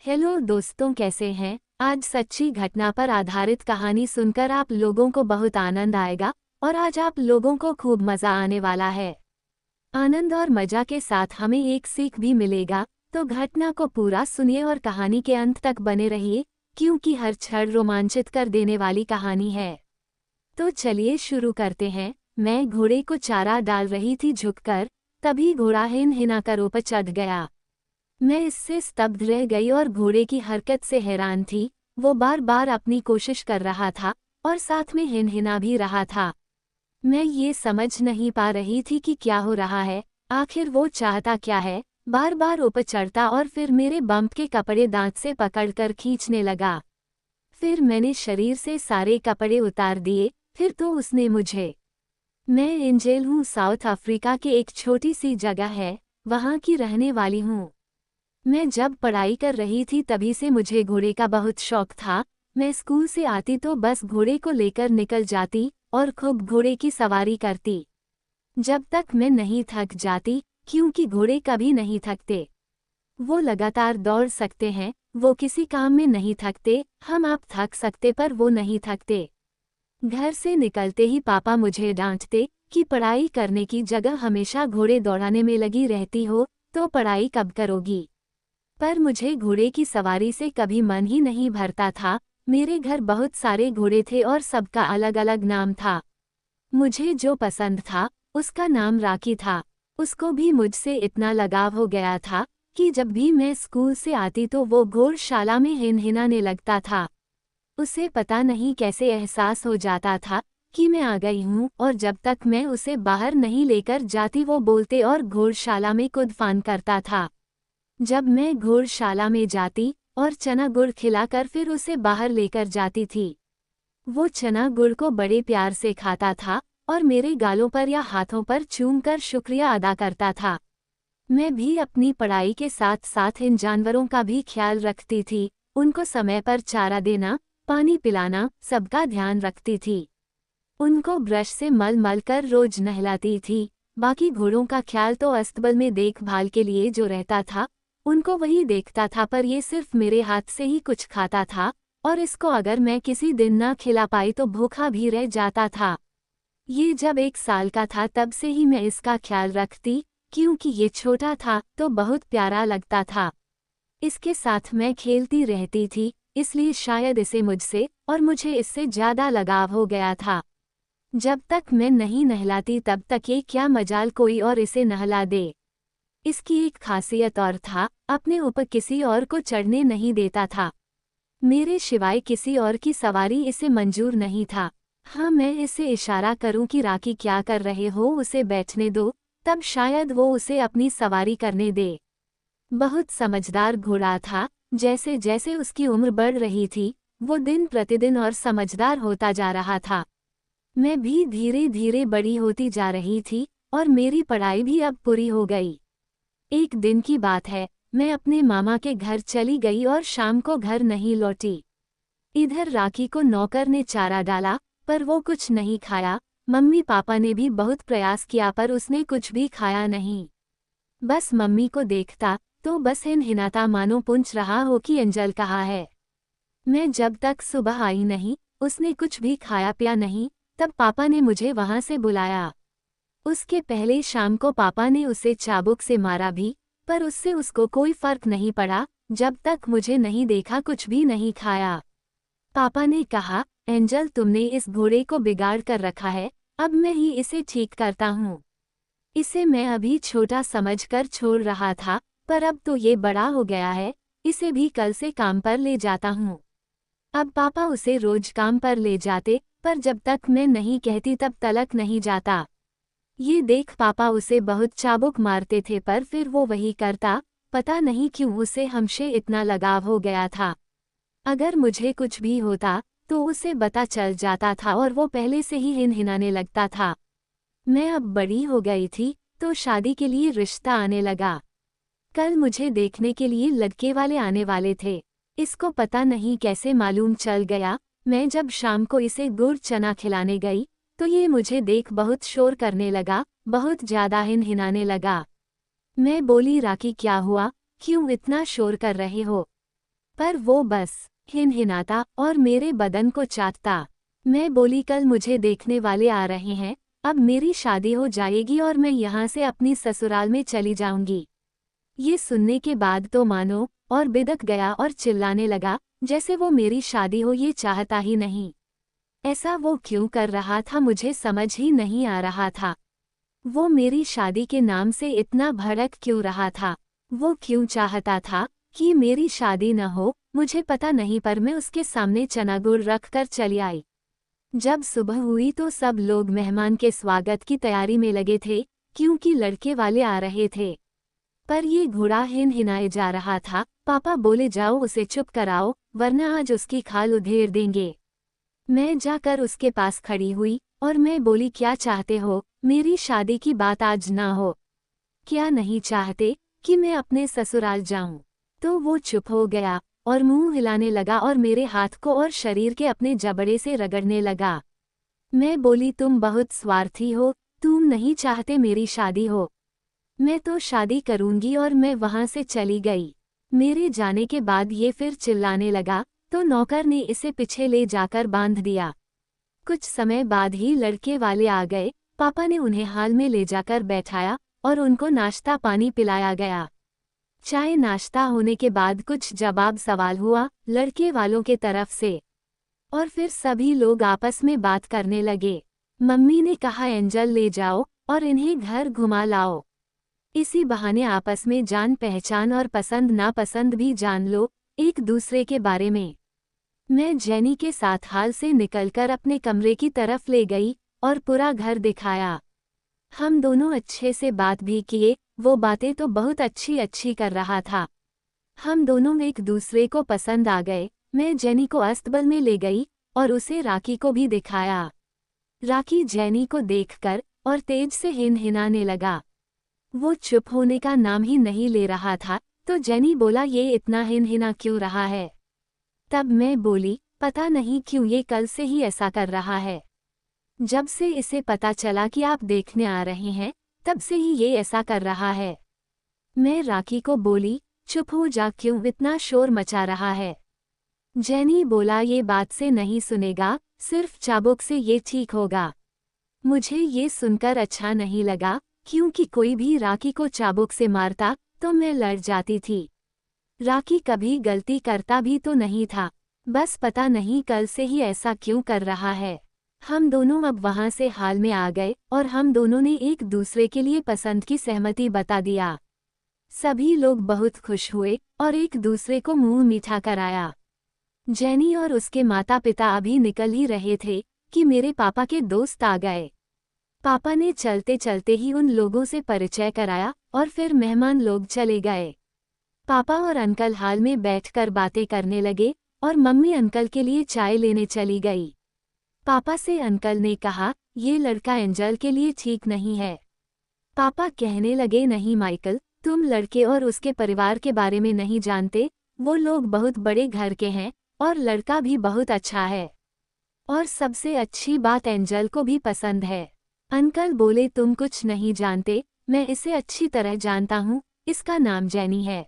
Hello दोस्तों, कैसे हैं। आज सच्ची घटना पर आधारित कहानी सुनकर आप लोगों को बहुत आनंद आएगा और आज आप लोगों को खूब मज़ा आने वाला है। आनंद और मज़ा के साथ हमें एक सीख भी मिलेगा, तो घटना को पूरा सुनिए और कहानी के अंत तक बने रहिए, क्योंकि हर क्षण रोमांचित कर देने वाली कहानी है। तो चलिए शुरू करते हैं। मैं घोड़े को चारा डाल रही थी झुककर, तभी घोड़ा हिन-हिनाकर ऊपर चढ़ गया। मैं इससे स्तब्ध रह गई और घोड़े की हरकत से हैरान थी। वो बार बार अपनी कोशिश कर रहा था और साथ में हिनहिना भी रहा था। मैं ये समझ नहीं पा रही थी कि क्या हो रहा है। आखिर वो चाहता क्या है। बार बार ऊपर चढ़ता और फिर मेरे बम्प के कपड़े दांत से पकड़कर खींचने लगा। फिर मैंने शरीर से सारे कपड़े उतार दिए। फिर तो उसने मुझे। मैं एंजेल हूँ, साउथ अफ्रीका के एक छोटी सी जगह है, वहाँ की रहने वाली हूँ। मैं जब पढ़ाई कर रही थी तभी से मुझे घोड़े का बहुत शौक था। मैं स्कूल से आती तो बस घोड़े को लेकर निकल जाती और खूब घोड़े की सवारी करती, जब तक मैं नहीं थक जाती, क्योंकि घोड़े कभी नहीं थकते। वो लगातार दौड़ सकते हैं, वो किसी काम में नहीं थकते। हम आप थक सकते पर वो नहीं थकते। घर से निकलते ही पापा मुझे डांटते कि पढ़ाई करने की जगह हमेशा घोड़े दौड़ाने में लगी रहती हो, तो पढ़ाई कब करोगी। पर मुझे घोड़े की सवारी से कभी मन ही नहीं भरता था। मेरे घर बहुत सारे घोड़े थे और सबका अलग अलग नाम था। मुझे जो पसंद था उसका नाम राकी था। उसको भी मुझसे इतना लगाव हो गया था कि जब भी मैं स्कूल से आती तो वो घोड़शाला में हिनहिनाने लगता था। उसे पता नहीं कैसे एहसास हो जाता था कि मैं आ गई हूँ, और जब तक मैं उसे बाहर नहीं लेकर जाती वो बोलते और घोड़शाला में कूद-फान करता था। जब मैं घोड़शाला में जाती और चना गुड़ खिलाकर फिर उसे बाहर लेकर जाती थी, वो चना गुड़ को बड़े प्यार से खाता था और मेरे गालों पर या हाथों पर चूमकर शुक्रिया अदा करता था। मैं भी अपनी पढ़ाई के साथ साथ इन जानवरों का भी ख्याल रखती थी। उनको समय पर चारा देना, पानी पिलाना, सबका ध्यान रखती थी। उनको ब्रश से मल मल कर रोज नहलाती थी। बाकी घोड़ों का ख्याल तो अस्तबल में देखभाल के लिए जो रहता था, उनको वही देखता था, पर ये सिर्फ मेरे हाथ से ही कुछ खाता था और इसको अगर मैं किसी दिन ना खिला पाई तो भूखा भी रह जाता था। ये जब 1 साल का था तब से ही मैं इसका ख्याल रखती, क्योंकि ये छोटा था तो बहुत प्यारा लगता था। इसके साथ मैं खेलती रहती थी, इसलिए शायद इसे मुझसे और मुझे इससे ज़्यादा लगाव हो गया था। जब तक मैं नहीं नहलाती तब तक ये क्या मजाल कोई और इसे नहला दे। इसकी एक खासियत और था, अपने ऊपर किसी और को चढ़ने नहीं देता था। मेरे सिवाय किसी और की सवारी इसे मंजूर नहीं था। हाँ, मैं इसे इशारा करूं कि राकी क्या कर रहे हो, उसे बैठने दो, तब शायद वो उसे अपनी सवारी करने दे। बहुत समझदार घोड़ा था। जैसे जैसे उसकी उम्र बढ़ रही थी, वो दिन प्रतिदिन और समझदार होता जा रहा था। मैं भी धीरे धीरे बड़ी होती जा रही थी और मेरी पढ़ाई भी अब पूरी हो गई। एक दिन की बात है, मैं अपने मामा के घर चली गई और शाम को घर नहीं लौटी। इधर राकी को नौकर ने चारा डाला, पर वो कुछ नहीं खाया। मम्मी पापा ने भी बहुत प्रयास किया पर उसने कुछ भी खाया नहीं। बस मम्मी को देखता तो बस हिनहिनाता मानो पूछ रहा हो कि एंजल कहाँ है। मैं जब तक सुबह आई नहीं, उसने कुछ भी खाया पिया नहीं। तब पापा ने मुझे वहां से बुलाया। उसके पहले शाम को पापा ने उसे चाबुक से मारा भी, पर उससे उसको कोई फर्क नहीं पड़ा। जब तक मुझे नहीं देखा कुछ भी नहीं खाया। पापा ने कहा, एंजल तुमने इस घोड़े को बिगाड़ कर रखा है, अब मैं ही इसे ठीक करता हूँ। इसे मैं अभी छोटा समझकर छोड़ रहा था, पर अब तो ये बड़ा हो गया है, इसे भी कल से काम पर ले जाता हूँ। अब पापा उसे रोज काम पर ले जाते, पर जब तक मैं नहीं कहती तब तलक नहीं जाता। ये देख पापा उसे बहुत चाबुक मारते थे, पर फिर वो वही करता। पता नहीं क्यों उसे हमसे इतना लगाव हो गया था। अगर मुझे कुछ भी होता तो उसे पता चल जाता था और वो पहले से ही हिनहिनाने लगता था। मैं अब बड़ी हो गई थी तो शादी के लिए रिश्ता आने लगा। कल मुझे देखने के लिए लड़के वाले आने वाले थे। इसको पता नहीं कैसे मालूम चल गया। मैं जब शाम को इसे गुड़ चना खिलाने गई तो ये मुझे देख बहुत शोर करने लगा, बहुत ज्यादा हिनहिनाने लगा। मैं बोली, राकी क्या हुआ, क्यों इतना शोर कर रहे हो। पर वो बस हिनहिनाता और मेरे बदन को चाटता। मैं बोली, कल मुझे देखने वाले आ रहे हैं, अब मेरी शादी हो जाएगी और मैं यहाँ से अपनी ससुराल में चली जाऊंगी। ये सुनने के बाद तो मानो और बिदक गया और चिल्लाने लगा, जैसे वो मेरी शादी हो ये चाहता ही नहीं। ऐसा वो क्यों कर रहा था मुझे समझ ही नहीं आ रहा था। वो मेरी शादी के नाम से इतना भड़क क्यों रहा था? वो क्यों चाहता था कि मेरी शादी न हो? मुझे पता नहीं, पर मैं उसके सामने चना गुड़ रख कर चली आई। जब सुबह हुई तो सब लोग मेहमान के स्वागत की तैयारी में लगे थे, क्योंकि लड़के वाले आ रहे थे। पर ये घोड़ा हिनहिनाए जा रहा था। पापा बोले, जाओ उसे चुप कराओ, वरना आज उसकी खाल उधेड़ देंगे। मैं जाकर उसके पास खड़ी हुई और मैं बोली, क्या चाहते हो? मेरी शादी की बात आज ना हो। क्या नहीं चाहते कि मैं अपने ससुराल जाऊं? तो वो चुप हो गया और मुंह हिलाने लगा और मेरे हाथ को और शरीर के अपने जबड़े से रगड़ने लगा। मैं बोली, तुम बहुत स्वार्थी हो, तुम नहीं चाहते मेरी शादी हो। मैं तो शादी करूंगी, और मैं वहां से चली गई। मेरे जाने के बाद ये फिर चिल्लाने लगा, तो नौकर ने इसे पीछे ले जाकर बांध दिया। कुछ समय बाद ही लड़के वाले आ गए। पापा ने उन्हें हाल में ले जाकर बैठाया और उनको नाश्ता पानी पिलाया गया। चाय नाश्ता होने के बाद कुछ जवाब सवाल हुआ लड़के वालों के तरफ से, और फिर सभी लोग आपस में बात करने लगे। मम्मी ने कहा, एंजल ले जाओ और इन्हें घर घुमा लाओ। इसी बहाने आपस में जान पहचान और पसंद नापसंद भी जान लो एक दूसरे के बारे में। मैं जेनी के साथ हाल से निकलकर अपने कमरे की तरफ ले गई और पूरा घर दिखाया। हम दोनों अच्छे से बात भी किए, वो बातें तो बहुत अच्छी अच्छी कर रहा था। हम दोनों एक दूसरे को पसंद आ गए। मैं जेनी को अस्तबल में ले गई और उसे राखी को भी दिखाया। राखी जेनी को देखकर और तेज से हिनहिनाने लगा। वो चुप होने का नाम ही नहीं ले रहा था, तो जेनी बोला, ये इतना हिनहिना क्यों रहा है? तब मैं बोली, पता नहीं क्यों ये कल से ही ऐसा कर रहा है। जब से इसे पता चला कि आप देखने आ रहे हैं, तब से ही ये ऐसा कर रहा है। मैं राखी को बोली, चुप हो जा, क्यों इतना शोर मचा रहा है? जेनी बोला, ये बात से नहीं सुनेगा, सिर्फ चाबुक से ये ठीक होगा। मुझे ये सुनकर अच्छा नहीं लगा, क्योंकि कोई भी राखी को चाबुक से मारता तो मैं लड़ जाती थी। राखी कभी गलती करता भी तो नहीं था, बस पता नहीं कल से ही ऐसा क्यों कर रहा है। हम दोनों अब वहां से हाल में आ गए और हम दोनों ने एक दूसरे के लिए पसंद की सहमति बता दिया। सभी लोग बहुत खुश हुए और एक दूसरे को मुंह मीठा कराया। जेनी और उसके माता पिता अभी निकल ही रहे थे कि मेरे पापा के दोस्त आ गए। पापा ने चलते चलते ही उन लोगों से परिचय कराया और फिर मेहमान लोग चले गए। पापा और अंकल हाल में बैठकर बातें करने लगे और मम्मी अंकल के लिए चाय लेने चली गई। पापा से अंकल ने कहा, ये लड़का एंजल के लिए ठीक नहीं है। पापा कहने लगे, नहीं माइकल, तुम लड़के और उसके परिवार के बारे में नहीं जानते। वो लोग बहुत बड़े घर के हैं और लड़का भी बहुत अच्छा है, और सबसे अच्छी बात एंजल को भी पसंद है। अंकल बोले, तुम कुछ नहीं जानते, मैं इसे अच्छी तरह जानता हूँ। इसका नाम जेनी है।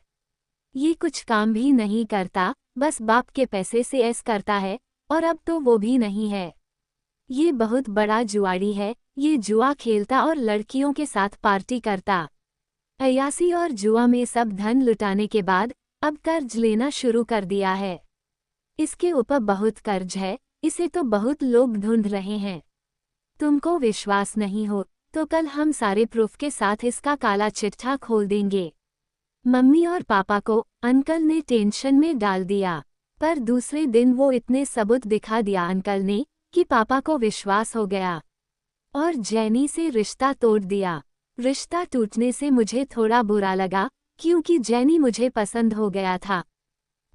ये कुछ काम भी नहीं करता, बस बाप के पैसे से ऐश करता है, और अब तो वो भी नहीं है। ये बहुत बड़ा जुआड़ी है, ये जुआ खेलता और लड़कियों के साथ पार्टी करता। अय्यासी और जुआ में सब धन लुटाने के बाद अब कर्ज लेना शुरू कर दिया है। इसके ऊपर बहुत कर्ज है, इसे तो बहुत लोग ढूंढ रहे हैं। तुमको विश्वास नहीं हो तो कल हम सारे प्रूफ के साथ इसका काला चिट्ठा खोल देंगे। मम्मी और पापा को अंकल ने टेंशन में डाल दिया, पर दूसरे दिन वो इतने सबूत दिखा दिया अंकल ने कि पापा को विश्वास हो गया और जेनी से रिश्ता तोड़ दिया। रिश्ता टूटने से मुझे थोड़ा बुरा लगा, क्योंकि जेनी मुझे पसंद हो गया था।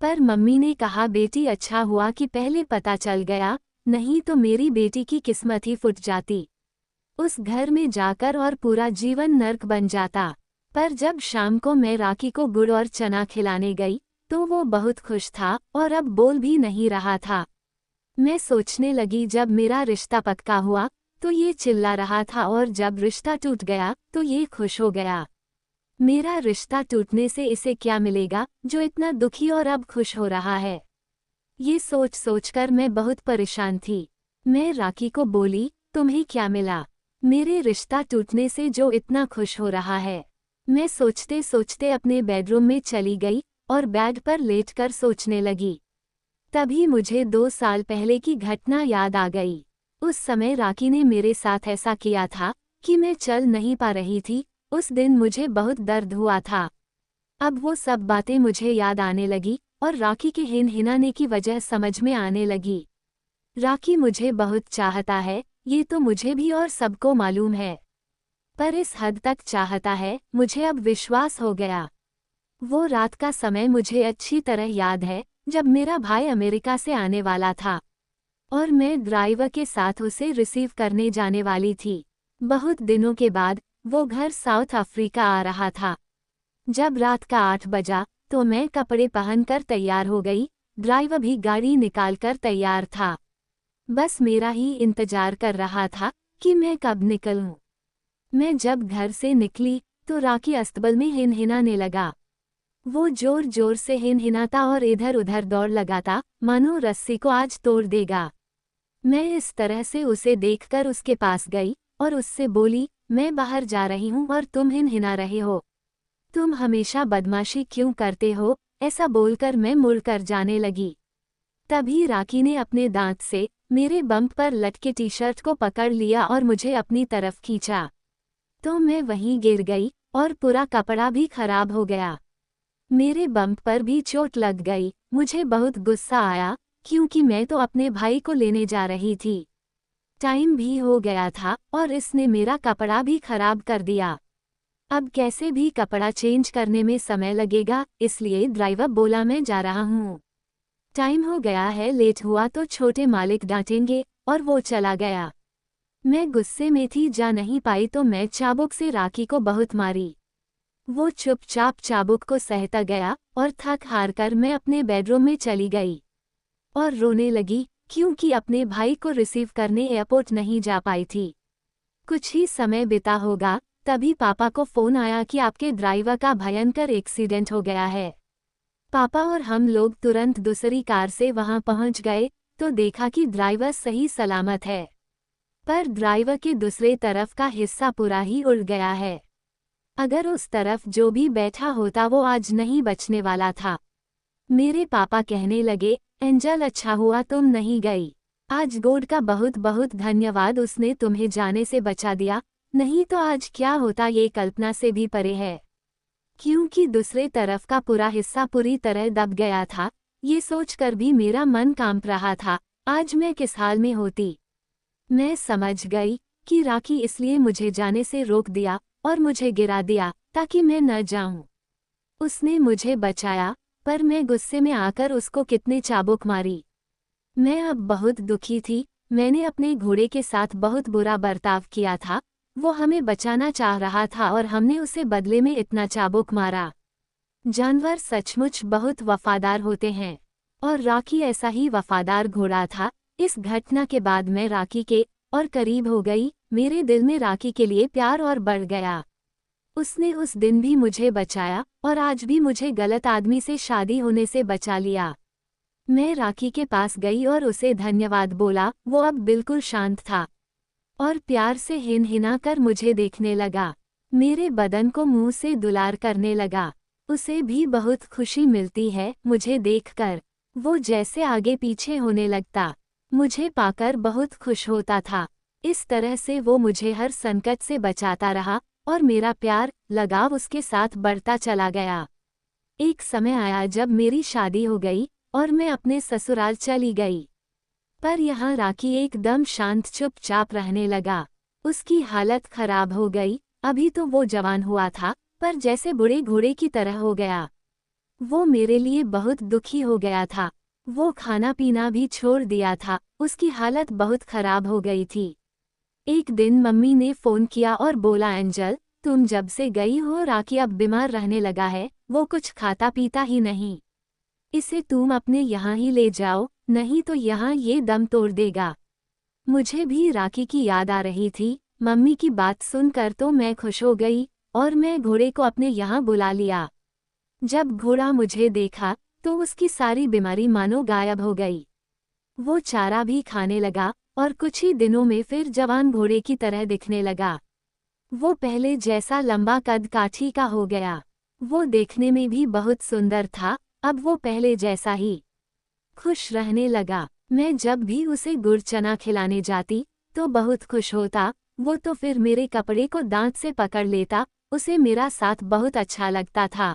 पर मम्मी ने कहा, बेटी अच्छा हुआ कि पहले पता चल गया, नहीं तो मेरी बेटी की किस्मत ही फूट जाती। उस घर में जाकर और पूरा जीवन नर्क बन जाता। पर जब शाम को मैं राखी को गुड़ और चना खिलाने गई तो वो बहुत खुश था और अब बोल भी नहीं रहा था। मैं सोचने लगी, जब मेरा रिश्ता पक्का हुआ तो ये चिल्ला रहा था और जब रिश्ता टूट गया तो ये खुश हो गया। मेरा रिश्ता टूटने से इसे क्या मिलेगा जो इतना दुखी और अब खुश हो रहा है। ये सोच सोचकर मैं बहुत परेशान थी। मैं राखी को बोली, तुम्हें क्या मिला मेरे रिश्ता टूटने से जो इतना खुश हो रहा है। मैं सोचते सोचते अपने बेडरूम में चली गई और बेड पर लेटकर सोचने लगी। तभी मुझे 2 साल पहले की घटना याद आ गई। उस समय राखी ने मेरे साथ ऐसा किया था कि मैं चल नहीं पा रही थी। उस दिन मुझे बहुत दर्द हुआ था। अब वो सब बातें मुझे याद आने लगी और राखी के हिनहिनाने की वजह समझ में आने लगी। राखी मुझे बहुत चाहता है, ये तो मुझे भी और सबको मालूम है। पर इस हद तक चाहता है, मुझे अब विश्वास हो गया। वो रात का समय मुझे अच्छी तरह याद है, जब मेरा भाई अमेरिका से आने वाला था और मैं ड्राइवर के साथ उसे रिसीव करने जाने वाली थी। बहुत दिनों के बाद वो घर साउथ अफ्रीका आ रहा था। जब रात का 8 बजा तो मैं कपड़े पहनकर तैयार हो गई। ड्राइवर भी गाड़ी निकालकर तैयार था। बस मेरा ही इंतजार कर रहा था कि मैं कब निकलूं। मैं जब घर से निकली तो राखी अस्तबल में हिनहिनाने लगा। वो जोर जोर से हिनहिनाता और इधर उधर दौड़ लगाता, मानो रस्सी को आज तोड़ देगा। मैं इस तरह से उसे देखकर उसके पास गई और उससे बोली, मैं बाहर जा रही हूँ और तुम हिनहिना रहे हो। तुम हमेशा बदमाशी क्यों करते हो? ऐसा बोलकर मैं मुड़कर जाने लगी। तभी राखी ने अपने दांत से मेरे बम्प पर लटके टी-शर्ट को पकड़ लिया और मुझे अपनी तरफ खींचा। तो मैं वहीं गिर गई और पूरा कपड़ा भी खराब हो गया। मेरे बम्प पर भी चोट लग गई। मुझे बहुत गुस्सा आया क्योंकि मैं तो अपने भाई को लेने जा रही थी। टाइम भी हो गया था और इसने मेरा कपड़ा भी खराब कर दिया। अब कैसे भी कपड़ा चेंज करने में समय लगेगा, इसलिए ड्राइवर बोला मैं जा रहा हूँ। टाइम हो गया है, लेट हुआ तो छोटे मालिक डांटेंगे, और वो चला गया। मैं गुस्से में थी, जा नहीं पाई तो मैं चाबुक से राखी को बहुत मारी। वो चुपचाप चाबुक को सहता गया और थक हार कर मैं अपने बेडरूम में चली गई और रोने लगी क्योंकि अपने भाई को रिसीव करने एयरपोर्ट नहीं जा पाई थी। कुछ ही समय बीता होगा, तभी पापा को फोन आया कि आपके ड्राइवर का भयंकर एक्सीडेंट हो गया है। पापा और हम लोग तुरंत दूसरी कार से वहां पहुंच गए तो देखा कि ड्राइवर सही सलामत है, पर ड्राइवर के दूसरे तरफ का हिस्सा पूरा ही उड़ गया है। अगर उस तरफ जो भी बैठा होता वो आज नहीं बचने वाला था। मेरे पापा कहने लगे, एंजल अच्छा हुआ तुम नहीं गई। आज गॉड का बहुत बहुत धन्यवाद, उसने तुम्हें जाने से बचा दिया, नहीं तो आज क्या होता ये कल्पना से भी परे है। क्योंकि दूसरे तरफ का पूरा हिस्सा पूरी तरह दब गया था। ये सोचकर भी मेरा मन कांप रहा था, आज मैं किस हाल में होती। मैं समझ गई कि राखी इसलिए मुझे जाने से रोक दिया और मुझे गिरा दिया ताकि मैं न जाऊं। उसने मुझे बचाया, पर मैं गुस्से में आकर उसको कितने चाबुक मारी। मैं अब बहुत दुखी थी। मैंने अपने घोड़े के साथ बहुत बुरा बर्ताव किया था। वो हमें बचाना चाह रहा था और हमने उसे बदले में इतना चाबुक मारा। जानवर सचमुच बहुत वफादार होते हैं और राखी ऐसा ही वफादार घोड़ा था। इस घटना के बाद मैं राखी के और करीब हो गई। मेरे दिल में राखी के लिए प्यार और बढ़ गया। उसने उस दिन भी मुझे बचाया और आज भी मुझे गलत आदमी से शादी होने से बचा लिया। मैं राखी के पास गई और उसे धन्यवाद बोला। वो अब बिल्कुल शांत था और प्यार से हिनहिना कर मुझे देखने लगा। मेरे बदन को मुंह से दुलार करने लगा। उसे भी बहुत खुशी मिलती है मुझे देखकर। वो जैसे आगे पीछे होने लगता, मुझे पाकर बहुत खुश होता था। इस तरह से वो मुझे हर संकट से बचाता रहा और मेरा प्यार लगाव उसके साथ बढ़ता चला गया। एक समय आया जब मेरी शादी हो गई और मैं अपने ससुराल चली गई। पर यहाँ राखी एकदम शांत चुपचाप रहने लगा। उसकी हालत खराब हो गई। अभी तो वो जवान हुआ था, पर जैसे बूढ़े घोड़े की तरह हो गया। वो मेरे लिए बहुत दुखी हो गया था। वो खाना पीना भी छोड़ दिया था। उसकी हालत बहुत खराब हो गई थी। एक दिन मम्मी ने फोन किया और बोला, एंजल तुम जब से गई हो राखी अब बीमार रहने लगा है। वो कुछ खाता पीता ही नहीं। इसे तुम अपने यहाँ ही ले जाओ, नहीं तो यहाँ ये दम तोड़ देगा। मुझे भी राखी की याद आ रही थी। मम्मी की बात सुनकर तो मैं खुश हो गई। और मैं घोड़े को अपने यहाँ बुला लिया। जब घोड़ा मुझे देखा तो उसकी सारी बीमारी मानो गायब हो गई। वो चारा भी खाने लगा और कुछ ही दिनों में फिर जवान घोड़े की तरह दिखने लगा। वो पहले जैसा लंबा कद काठी का हो गया। वो देखने में भी बहुत सुंदर था, अब वो पहले जैसा ही खुश रहने लगा। मैं जब भी उसे गुड़ चना खिलाने जाती तो बहुत खुश होता। वो तो फिर मेरे कपड़े को दांत से पकड़ लेता। उसे मेरा साथ बहुत अच्छा लगता था,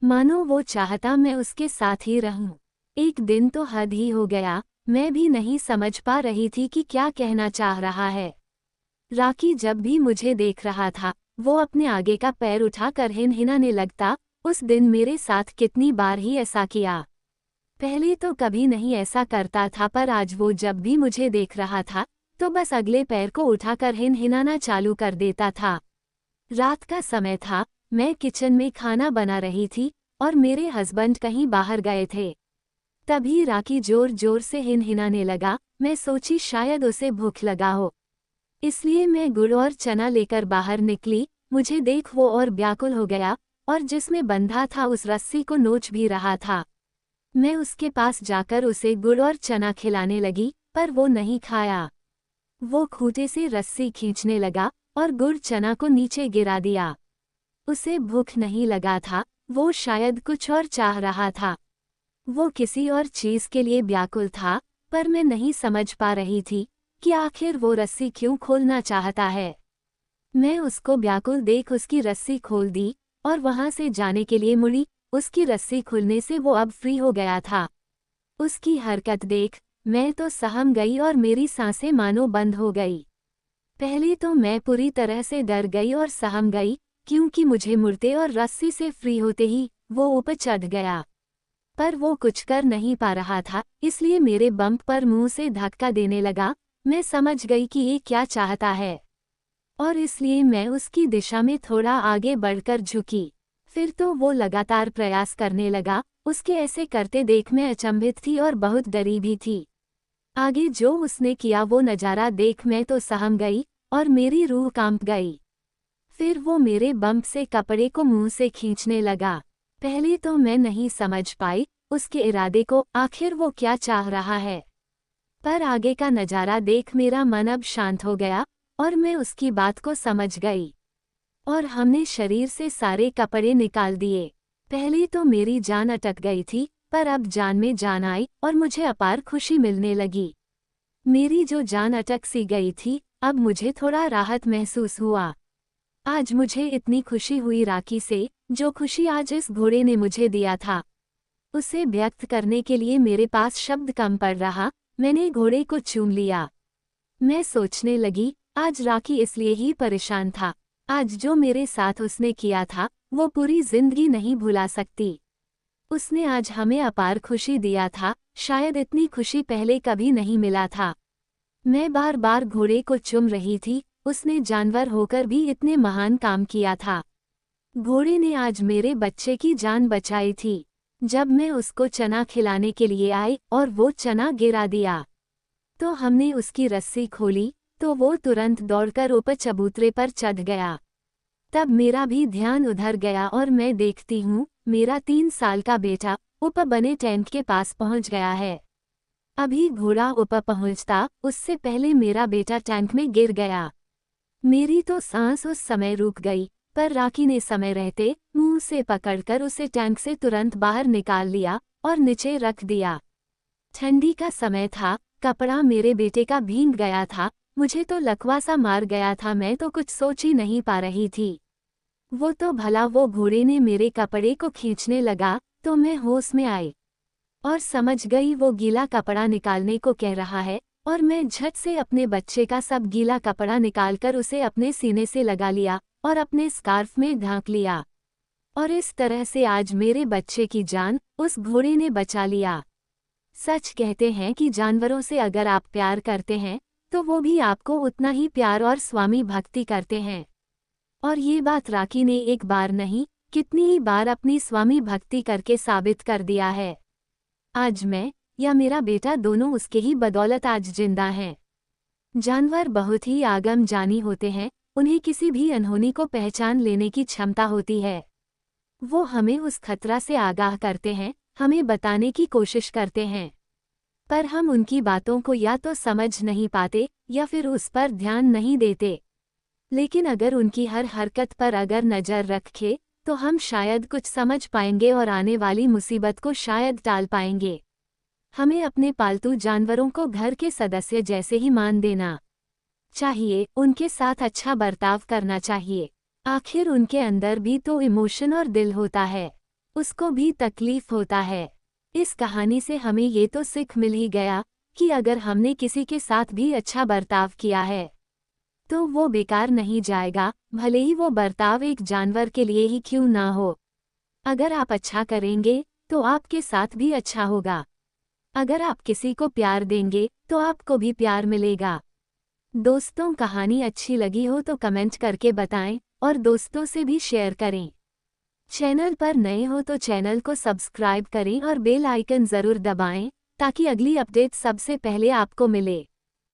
मानो वो चाहता मैं उसके साथ ही रहूं। एक दिन तो हद ही हो गया, मैं भी नहीं समझ पा रही थी कि क्या कहना चाह रहा है। राकी जब भी मुझे देख रहा था वो अपने आगे का पैर उठाकर हिनहिनाने लगता। उस दिन मेरे साथ कितनी बार ही ऐसा किया। पहले तो कभी नहीं ऐसा करता था, पर आज वो जब भी मुझे देख रहा था तो बस अगले पैर को उठाकर हिनहिनाना चालू कर देता था। रात का समय था, मैं किचन में खाना बना रही थी और मेरे हस्बैंड कहीं बाहर गए थे। तभी राकी जोर जोर से हिनहिनाने लगा। मैं सोची शायद उसे भूख लगा हो, इसलिए मैं गुड़ और चना लेकर बाहर निकली। मुझे देख वो और व्याकुल हो गया और जिसमें बंधा था उस रस्सी को नोच भी रहा था। मैं उसके पास जाकर उसे गुड़ और चना खिलाने लगी, पर वो नहीं खाया। वो खूंटे से रस्सी खींचने लगा और गुड़ चना को नीचे गिरा दिया। उसे भूख नहीं लगा था, वो शायद कुछ और चाह रहा था। वो किसी और चीज के लिए व्याकुल था, पर मैं नहीं समझ पा रही थी कि आखिर वो रस्सी क्यों खोलना चाहता है। मैं उसको व्याकुल देख उसकी रस्सी खोल दी और वहां से जाने के लिए मुड़ी। उसकी रस्सी खुलने से वो अब फ्री हो गया था। उसकी हरकत देख मैं तो सहम गई और मेरी सांसें मानो बंद हो गई। पहले तो मैं पूरी तरह से डर गई और सहम गई, क्योंकि मुझे मुड़ते और रस्सी से फ्री होते ही वो ऊपर चढ़ गया। पर वो कुछ कर नहीं पा रहा था, इसलिए मेरे बम्प पर मुंह से धक्का देने लगा। मैं समझ गई कि ये क्या चाहता है और इसलिए मैं उसकी दिशा में थोड़ा आगे बढ़कर झुकी। फिर तो वो लगातार प्रयास करने लगा। उसके ऐसे करते देख मैं अचंभित थी और बहुत डरी भी थी। आगे जो उसने किया वो नज़ारा देख मैं तो सहम गई और मेरी रूह कांप गई। फिर वो मेरे बम्प से कपड़े को मुंह से खींचने लगा। पहले तो मैं नहीं समझ पाई उसके इरादे को, आखिर वो क्या चाह रहा है। पर आगे का नज़ारा देख मेरा मन अब शांत हो गया और मैं उसकी बात को समझ गई और हमने शरीर से सारे कपड़े निकाल दिए। पहले तो मेरी जान अटक गई थी, पर अब जान में जान आई और मुझे अपार खुशी मिलने लगी। मेरी जो जान अटक सी गई थी, अब मुझे थोड़ा राहत महसूस हुआ। आज मुझे इतनी खुशी हुई राकी से, जो खुशी आज इस घोड़े ने मुझे दिया था। उसे व्यक्त करने के लिए मेरे पास शब्द कम पड़ रहा। मैंने घोड़े को चूम लिया। मैं सोचने लगी, आज राकी इसलिए ही परेशान था। आज जो मेरे साथ उसने किया था वो पूरी जिंदगी नहीं भुला सकती। उसने आज हमें अपार खुशी दिया था, शायद इतनी खुशी पहले कभी नहीं मिला था। मैं बार बार घोड़े को चूम रही थी, उसने जानवर होकर भी इतने महान काम किया था। घोड़े ने आज मेरे बच्चे की जान बचाई थी। जब मैं उसको चना खिलाने के लिए आई और वो चना गिरा दिया तो हमने उसकी रस्सी खोली तो वो तुरंत दौड़कर ऊपर चबूतरे पर चढ़ गया। तब मेरा भी ध्यान उधर गया और मैं देखती हूँ मेरा 3 साल का बेटा ऊपर बने टेंट के पास पहुँच गया है। अभी घोड़ा ऊपर पहुँचता उससे पहले मेरा बेटा टैंक में गिर गया। मेरी तो सांस उस समय रुक गई, पर राकी ने समय रहते मुंह से पकड़कर उसे टैंक से तुरंत बाहर निकाल लिया और नीचे रख दिया। ठंडी का समय था, कपड़ा मेरे बेटे का भीग गया था। मुझे तो लकवा सा मार गया था, मैं तो कुछ सोच ही नहीं पा रही थी। वो तो भला वो घोड़े ने मेरे कपड़े को खींचने लगा तो मैं होश में आई और समझ गई वो गीला कपड़ा निकालने को कह रहा है और मैं झट से अपने बच्चे का सब गीला कपड़ा निकालकर उसे अपने सीने से लगा लिया और अपने स्कार्फ में ढांक लिया। और इस तरह से आज मेरे बच्चे की जान उस घोड़े ने बचा लिया। सच कहते हैं कि जानवरों से अगर आप प्यार करते हैं तो वो भी आपको उतना ही प्यार और स्वामी भक्ति करते हैं। और ये बात राकी ने एक बार नहीं कितनी ही बार अपनी स्वामी भक्ति करके साबित कर दिया है। आज मैं या मेरा बेटा दोनों उसके ही बदौलत आज जिंदा हैं। जानवर बहुत ही आगम जानी होते हैं, उन्हें किसी भी अनहोनी को पहचान लेने की क्षमता होती है। वो हमें उस खतरा से आगाह करते हैं, हमें बताने की कोशिश करते हैं, पर हम उनकी बातों को या तो समझ नहीं पाते या फिर उस पर ध्यान नहीं देते। लेकिन अगर उनकी हर हरकत पर अगर नज़र रखें, तो हम शायद कुछ समझ पाएंगे और आने वाली मुसीबत को शायद टाल पाएंगे। हमें अपने पालतू जानवरों को घर के सदस्य जैसे ही मान देना चाहिए, उनके साथ अच्छा बर्ताव करना चाहिए। आखिर उनके अंदर भी तो इमोशन और दिल होता है, उसको भी तकलीफ होता है। इस कहानी से हमें ये तो सीख मिल ही गया कि अगर हमने किसी के साथ भी अच्छा बर्ताव किया है तो वो बेकार नहीं जाएगा, भले ही वो बर्ताव एक जानवर के लिए ही क्यों ना हो। अगर आप अच्छा करेंगे तो आपके साथ भी अच्छा होगा। अगर आप किसी को प्यार देंगे तो आपको भी प्यार मिलेगा। दोस्तों, कहानी अच्छी लगी हो तो कमेंट करके बताएं और दोस्तों से भी शेयर करें। चैनल पर नए हो तो चैनल को सब्सक्राइब करें और बेल आइकन ज़रूर दबाएं ताकि अगली अपडेट सबसे पहले आपको मिले।